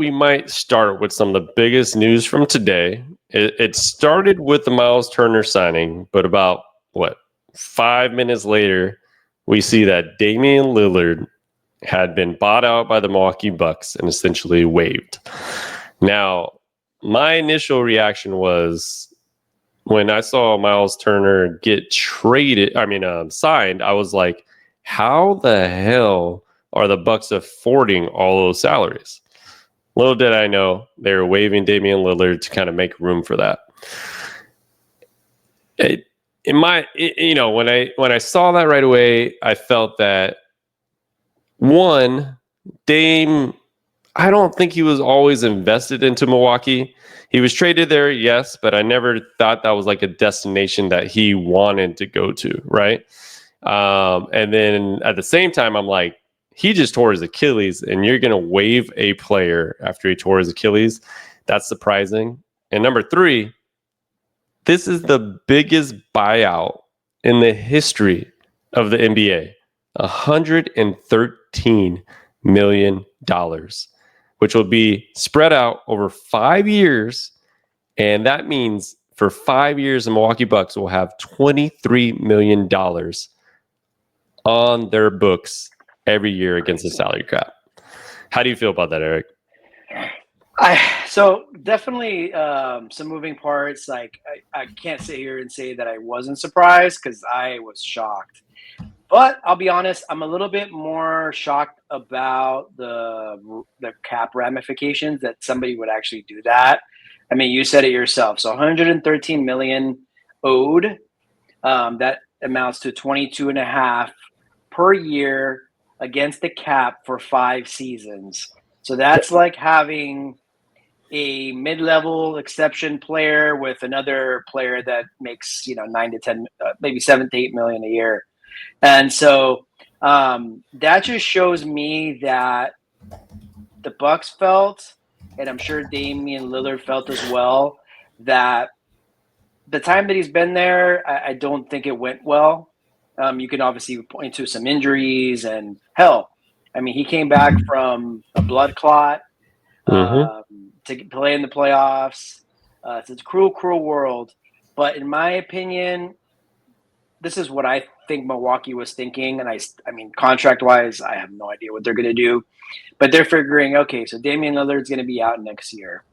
we might start with some of the biggest news from today. It started with the Myles Turner signing, but about 5 minutes later, we see that Damian Lillard had been bought out by the Milwaukee Bucks and essentially waived. Now, my initial reaction was when I saw Myles Turner get signed, I was like, how the hell are the Bucks affording all those salaries? Little did I know they were waiving Damian Lillard to kind of make room for that. When I saw that right away, I felt that one, Dame, I don't think he was always invested into Milwaukee. He was traded there, yes, but I never thought that was like a destination that he wanted to go to, right? And then at the same time, I'm like, he just tore his Achilles, and you're going to waive a player after he tore his Achilles. That's surprising. And number three, this is the biggest buyout in the history of the NBA. $113 million, which will be spread out over 5 years. And that means for 5 years, the Milwaukee Bucks will have $23 million on their books every year against the salary cap. How do you feel about that, Eric? So definitely some moving parts. Like I can't sit here and say that I wasn't surprised because I was shocked. But I'll be honest, I'm a little bit more shocked about the cap ramifications that somebody would actually do that. I mean, you said it yourself. So 113 million owed. That amounts to 22.5 per year against the cap for 5 seasons. So that's like having a mid-level exception player with another player that makes 9 to 10, maybe 7 to 8 million a year. And so that just shows me that the Bucks felt, and I'm sure Damian Lillard felt as well, that the time that he's been there, I don't think it went well. You can obviously point to some injuries and hell. I mean, he came back from a blood clot to play in the playoffs. It's a cruel, cruel world. But in my opinion, this is what I think Milwaukee was thinking. And I mean, contract-wise, I have no idea what they're going to do. But they're figuring, okay, so Damian Lillard's going to be out next year.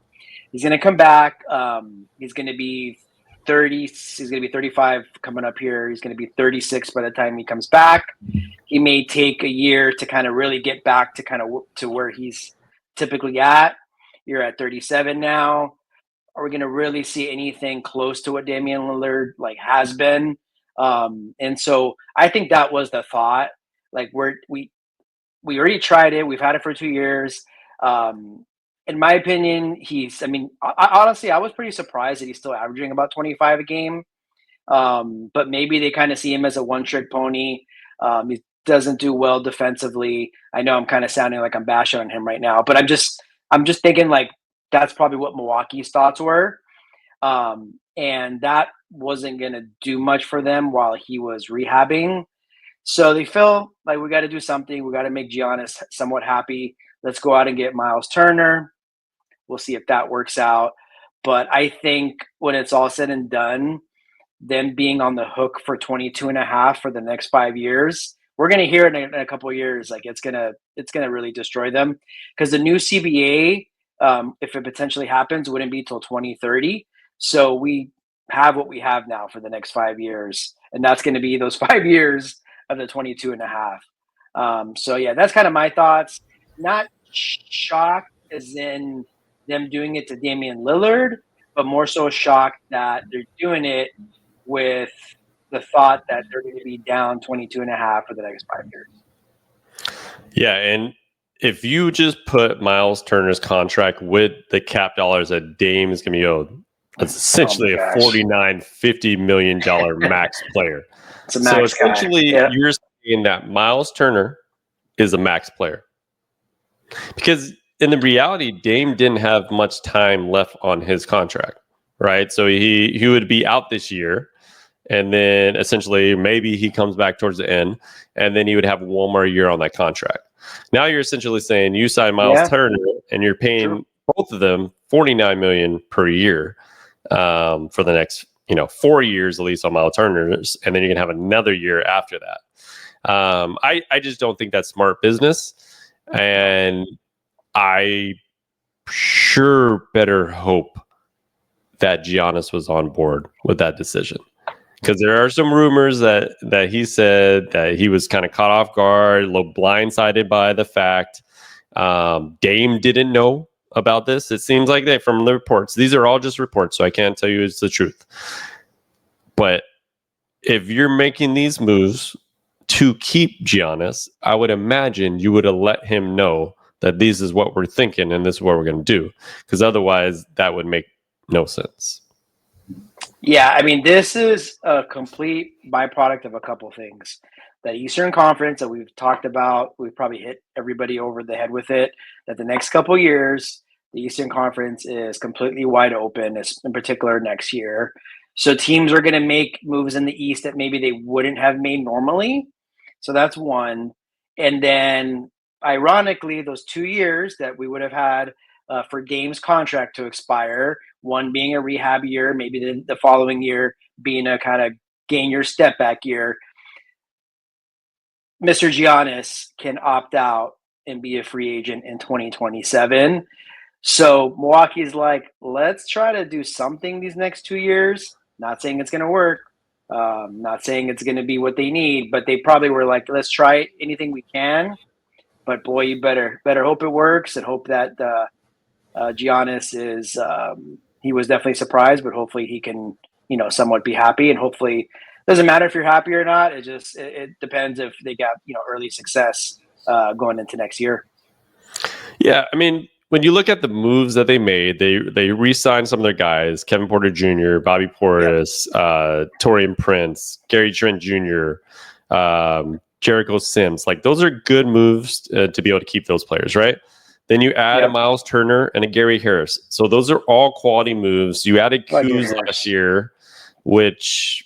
He's going to come back. He's going to be 30. He's going to be 35 coming up here. He's going to be 36 by the time he comes back. He may take a year to kind of really get back to kind of to where he's typically at. You're at 37 now. Are we going to really see anything close to what Damian Lillard has been? And so I think that was the thought. Like we already tried it. We've had it for 2 years. In my opinion, honestly, I was pretty surprised that he's still averaging about 25 a game. But maybe they kind of see him as a one-trick pony. He doesn't do well defensively. I know I'm kind of sounding like I'm bashing on him right now, but I'm just thinking that's probably what Milwaukee's thoughts were. And that wasn't going to do much for them while he was rehabbing. So they feel like we got to do something. We got to make Giannis somewhat happy. Let's go out and get Myles Turner. We'll see if that works out. But I think when it's all said and done, them being on the hook for 22.5 for the next 5 years, we're going to hear it in a couple of years. It's gonna really destroy them because the new CBA, if it potentially happens, wouldn't be till 2030. So we have what we have now for the next 5 years, and that's going to be those 5 years of the 22.5. So yeah, that's kind of my thoughts. Not shocked as in them doing it to Damian Lillard, but more so shocked that they're doing it with the thought that they're going to be down 22.5 for the next 5 years. Yeah, and if you just put Myles Turner's contract with the cap dollars that Dame is going to be owed, it's essentially a $49-50 million max player. It's a max so essentially, you're saying that Myles Turner is a max player. Because in the reality, Dame didn't have much time left on his contract, right? So he would be out this year. And then essentially maybe he comes back towards the end, and then he would have one more year on that contract. Now you're essentially saying you sign Myles Turner and you're paying both of them $49 million per year for the next 4 years at least on Myles Turner's, and then you're gonna have another year after that. I just don't think that's smart business, and I sure better hope that Giannis was on board with that decision, because there are some rumors that he said that he was kind of caught off guard, a little blindsided by the fact Dame didn't know about this. It seems like that from the reports. These are all just reports, so I can't tell you it's the truth. But if you're making these moves to keep Giannis, I would imagine you would have let him know that this is what we're thinking and this is what we're going to do, because otherwise that would make no sense. Yeah, I mean, this is a complete byproduct of a couple things. The Eastern Conference that we've talked about, we've probably hit everybody over the head with it, that the next couple years, the Eastern Conference is completely wide open, in particular next year. So teams are going to make moves in the East that maybe they wouldn't have made normally. So that's one. And then, ironically, those 2 years that we would have had for Dame's contract to expire, one being a rehab year, maybe the following year being a kind of gain your step back year, Mr. Giannis can opt out and be a free agent in 2027. So Milwaukee's like, let's try to do something these next 2 years. Not saying it's going to work. Not saying it's going to be what they need, but they probably were like, let's try anything we can. But boy, you better hope it works, and hope that Giannis is. He was definitely surprised, but hopefully he can, somewhat be happy, and hopefully it doesn't matter if you're happy or not. It depends if they got early success going into next year. Yeah, I mean, when you look at the moves that they made, they re-signed some of their guys: Kevin Porter Jr., Bobby Portis, Taurean Prince, Gary Trent Jr., Jericho Sims. Like, those are good moves to be able to keep those players, right? Then you add a Myles Turner and a Gary Harris. So those are all quality moves. You added Kuz last year, which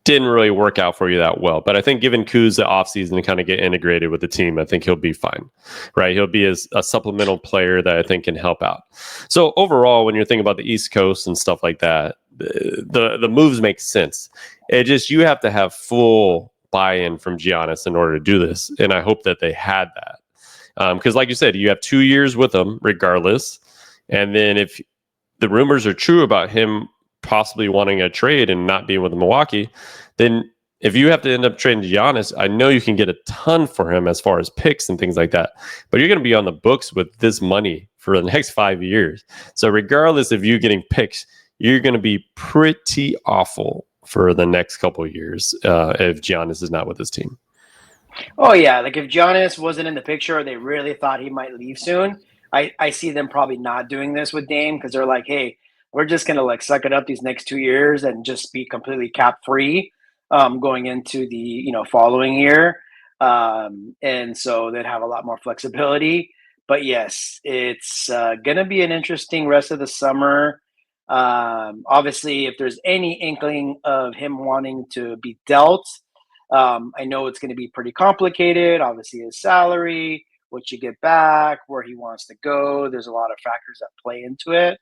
didn't really work out for you that well. But I think given Kuz the offseason to kind of get integrated with the team, I think he'll be fine, right? He'll be a supplemental player that I think can help out. So overall, when you're thinking about the East Coast and stuff like that, the moves make sense. It just, you have to have full buy-in from Giannis in order to do this. And I hope that they had that. Because like you said, you have 2 years with him regardless. And then if the rumors are true about him possibly wanting a trade and not being with Milwaukee, then if you have to end up trading Giannis, I know you can get a ton for him as far as picks and things like that. But you're going to be on the books with this money for the next 5 years. So regardless of you getting picks, you're going to be pretty awful for the next couple of years if Giannis is not with his team. Oh, yeah. Like, if Giannis wasn't in the picture or they really thought he might leave soon, I see them probably not doing this with Dame, because they're like, hey, we're just going to suck it up these next 2 years and just be completely cap free going into the following year. And so they'd have a lot more flexibility. But yes, it's going to be an interesting rest of the summer. Obviously, if there's any inkling of him wanting to be dealt, I know it's going to be pretty complicated. Obviously, his salary, what you get back, where he wants to go. There's a lot of factors that play into it.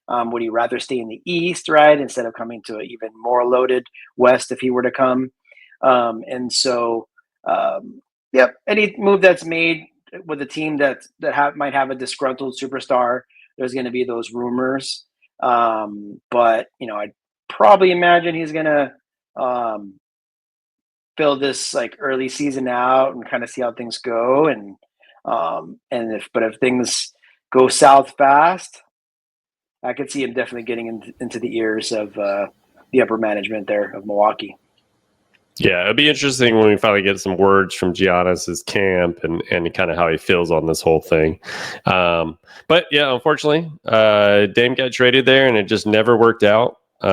Would he rather stay in the East, right, instead of coming to an even more loaded West if he were to come? And so, any move that's made with a team that might have a disgruntled superstar, there's going to be those rumors. But I'd probably imagine he's going to fill this early season out and kind of see how things go, and if things go south fast, I could see him definitely getting into the ears of the upper management there of Milwaukee. Yeah, it'll be interesting when we finally get some words from Giannis's camp and kind of how he feels on this whole thing. But yeah, unfortunately, Dame got traded there and it just never worked out.